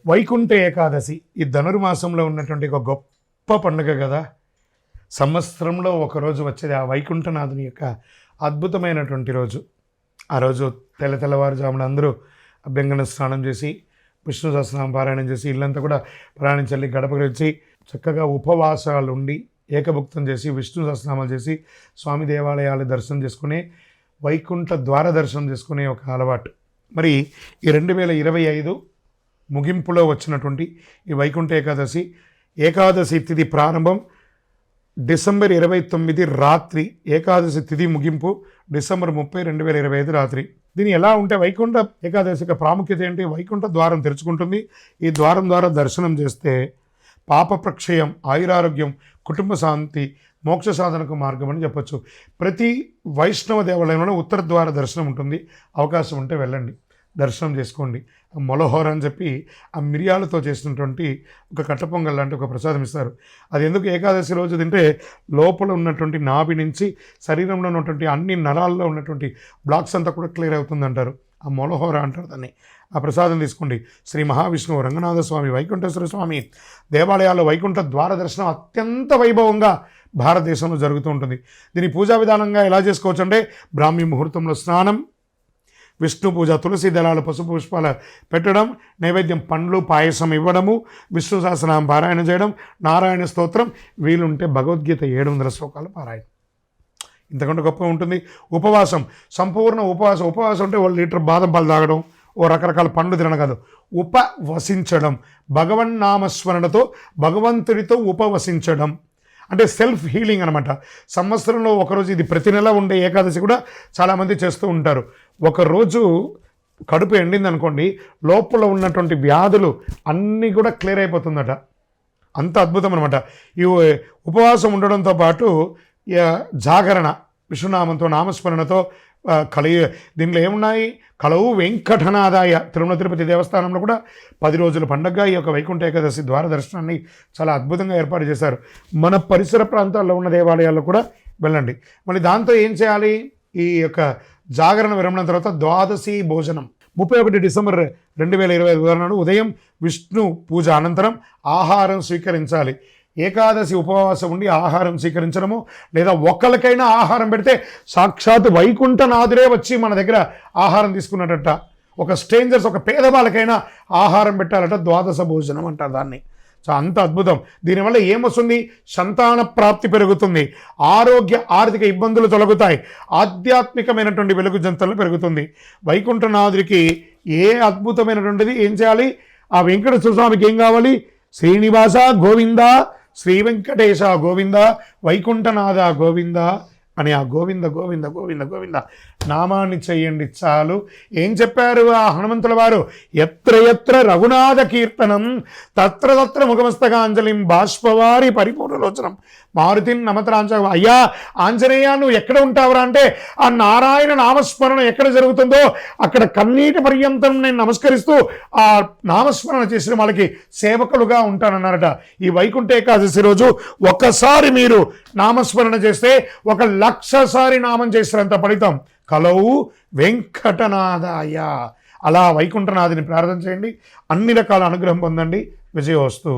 వైకుంఠ ఏకాదశి ఈ ధనుర్మాసంలో ఉన్నటువంటి ఒక గొప్ప పండుగ కదా. సంవత్సరంలో ఒకరోజు వచ్చేది ఆ వైకుంఠనాథుని యొక్క అద్భుతమైనటువంటి రోజు. ఆ రోజు తెల్లవారుజామున అందరూ అభ్యంగన స్నానం చేసి విష్ణు సహస్రనామ పారాయణం చేసి ఇల్లంతా కూడా ప్రయాణం చెల్లి గడపకి వచ్చి చక్కగా ఉపవాసాలు ఉండి ఏకభుక్తం చేసి విష్ణు సహస్రనామాలు చేసి స్వామి దేవాలయాలు దర్శనం చేసుకునే వైకుంఠ ద్వార దర్శనం చేసుకునే ఒక అలవాటు. మరి ఈ 2025 ముగింపులో వచ్చినటువంటి ఈ వైకుంఠ ఏకాదశి తిథి ప్రారంభం డిసెంబర్ 29 రాత్రి, ఏకాదశి తిథి ముగింపు డిసెంబర్ 30, 2025 రాత్రి. దీని ఎలా ఉంటే వైకుంఠ ఏకాదశి యొక్క ప్రాముఖ్యత ఏంటి? వైకుంఠ ద్వారం తెరుచుకుంటుంది. ఈ ద్వారం ద్వారా దర్శనం చేస్తే పాప ప్రక్షయం, ఆయురారోగ్యం, కుటుంబ శాంతి, మోక్ష సాధనకు మార్గం అని చెప్పచ్చు. ప్రతి వైష్ణవ దేవాలయంలో ఉత్తర ద్వార దర్శనం ఉంటుంది. అవకాశం ఉంటే వెళ్ళండి, దర్శనం చేసుకోండి. మొలహోర అని చెప్పి ఆ మిరియాలతో చేసినటువంటి ఒక కట్ట పొంగల్ లాంటి ఒక ప్రసాదం ఇస్తారు. అది ఎందుకు ఏకాదశి రోజు తింటే లోపల ఉన్నటువంటి నాభి నుంచి శరీరంలో ఉన్నటువంటి అన్ని నరాల్లో ఉన్నటువంటి బ్లాక్స్ అంతా కూడా క్లియర్ అవుతుందంటారు. ఆ మొలహోర అంటారు దాన్ని. ఆ ప్రసాదం తీసుకోండి. శ్రీ మహావిష్ణువు, రంగనాథ స్వామి, వైకుంఠేశ్వర స్వామి దేవాలయాల్లో వైకుంఠ ద్వార దర్శనం అత్యంత వైభవంగా భారతదేశంలో జరుగుతూ ఉంటుంది. దీని పూజా విధానంగా ఎలా చేసుకోవచ్చు అంటే బ్రాహ్మీ ముహూర్తంలో స్నానం, విష్ణు పూజ, తులసి దళాలు, పసుపు పుష్పాల పెట్టడం, నైవేద్యం పండ్లు పాయసం ఇవ్వడము, విష్ణు సహస్రనామం పారాయణ చేయడం, నారాయణ స్తోత్రం, వీలుంటే భగవద్గీత 700 శ్లోకాలు పారాయణ. ఇంతకంటే గొప్పగా ఉంటుంది. ఉపవాసం, సంపూర్ణ ఉపవాసం అంటే 1 లీటర్ బాదం పాలు తాగడం, రకరకాల పండ్లు తినడం కాదు, ఉపవసించడం. భగవన్నామస్మరణతో భగవంతుడితో ఉపవసించడం అంటే సెల్ఫ్ హీలింగ్ అనమాట. సంవత్సరంలో ఒకరోజు, ఇది ప్రతి నెల ఉండే ఏకాదశి కూడా చాలామంది చేస్తూ ఉంటారు. ఒకరోజు కడుపు ఎండింది అనుకోండి, లోపల ఉన్నటువంటి వ్యాధులు అన్నీ కూడా క్లియర్ అయిపోతుందట. అంత అద్భుతం అనమాట. ఈ ఉపవాసం ఉండడంతో పాటు జాగరణ, విష్ణునామంతో నామస్మరణతో దీంట్లో ఏమున్నాయి? కలవు వెంకటనాథాయ. తిరుమల తిరుపతి దేవస్థానంలో కూడా 10 రోజుల పండుగగా ఈ యొక్క వైకుంఠ ఏకాదశి ద్వార దర్శనాన్ని చాలా అద్భుతంగా ఏర్పాటు చేశారు. మన పరిసర ప్రాంతాల్లో ఉన్న దేవాలయాల్లో కూడా వెళ్ళండి. మళ్ళీ దాంతో ఏం చేయాలి? ఈ యొక్క జాగరణ విరమణ తర్వాత ద్వాదశి భోజనం 31 డిసెంబర్ 2025 నాడు ఉదయం విష్ణు పూజ అనంతరం ఆహారం స్వీకరించాలి. ఏకాదశి ఉపవాసం ఉండి ఆహారం స్వీకరించడము, లేదా ఒక్కరికైనా ఆహారం పెడితే సాక్షాత్ వైకుంఠనాథుడే వచ్చి మన దగ్గర ఆహారం తీసుకున్నట్ట. ఒక స్ట్రేంజర్స్, ఒక పేదవాళ్ళకైనా ఆహారం పెట్టాలట. ద్వాదశ భోజనం అంటారు దాన్ని. సో అంత అద్భుతం. దీనివల్ల ఏమొస్తుంది? సంతాన ప్రాప్తి పెరుగుతుంది, ఆర్థిక ఇబ్బందులు తొలగుతాయి, ఆధ్యాత్మికమైనటువంటి వెలుగు జంతలు పెరుగుతుంది. వైకుంఠనాథుడికి ఏ అద్భుతమైనటువంటిది ఏం చేయాలి? ఆ వెంకటేశ్వర స్వామికి ఏం కావాలి? శ్రీనివాస గోవింద, శ్రీ వెంకటేశ గోవింద, వైకుంఠనాథ గోవింద అని ఆ గోవింద గోవింద గోవింద గోవింద నామాన్ని చెయ్యండి చాలు. ఏం చెప్పారు ఆ హనుమంతుల వారు? ఎత్ర ఎత్ర రఘునాథ కీర్తనం తత్ర తత్ర ముఖమస్తకాంజలిం బాష్పవారి పరిపూర్ణలోచనం మారుతిని నమతరాంజ. అయ్యా ఆంజనేయ, నువ్వు ఎక్కడ ఉంటావురా అంటే ఆ నారాయణ నామస్మరణ ఎక్కడ జరుగుతుందో అక్కడ కన్నీటి పర్యంతం నేను నమస్కరిస్తూ ఆ నామస్మరణ చేసిన వాళ్ళకి సేవకులుగా ఉంటానన్నారట. ఈ వైకుంఠ ఏకాదశి రోజు ఒక్కసారి మీరు నామస్మరణ చేస్తే 1,00,000 సారి నామం చేసినంత ఫలితం. కలవు వెంకటనాథాయ. అలా వైకుంఠనాథుని ప్రార్థన చేయండి, అన్ని రకాల అనుగ్రహం పొందండి. విజయోస్తు.